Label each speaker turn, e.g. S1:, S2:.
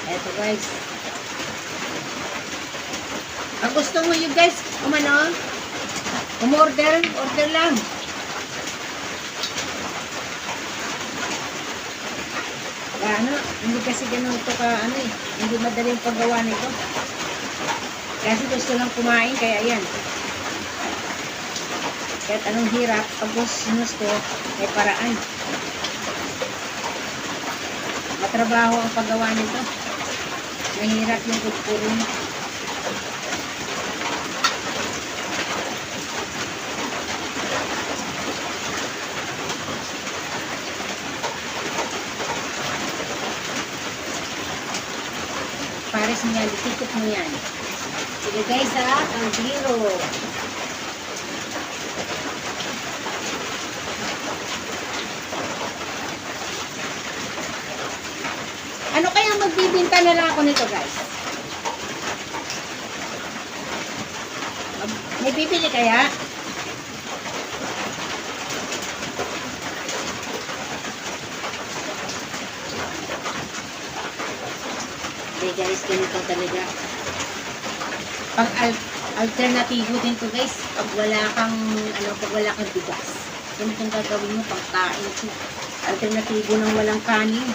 S1: Eto guys. Ang gusto mo yung guys, order lang. Hindi kasi ganun ito hindi madaling paggawa nito. Kasi gusto lang kumain, kaya yan. Kahit anong hirap, pag gusto, may paraan. Matrabaho ang paggawa nito. Mahirap yung pagpurin. Pares mo yan, itikot mo yan. Sige guys ang zero. Ano kaya magbibinta na lang ako nito guys? May bibili kaya? Okay guys, ganito talaga. Pag alternatibo din to guys, pag wala kang bigas. Ganitong gagawin mo pagkain. Alternatibo ng walang kanin.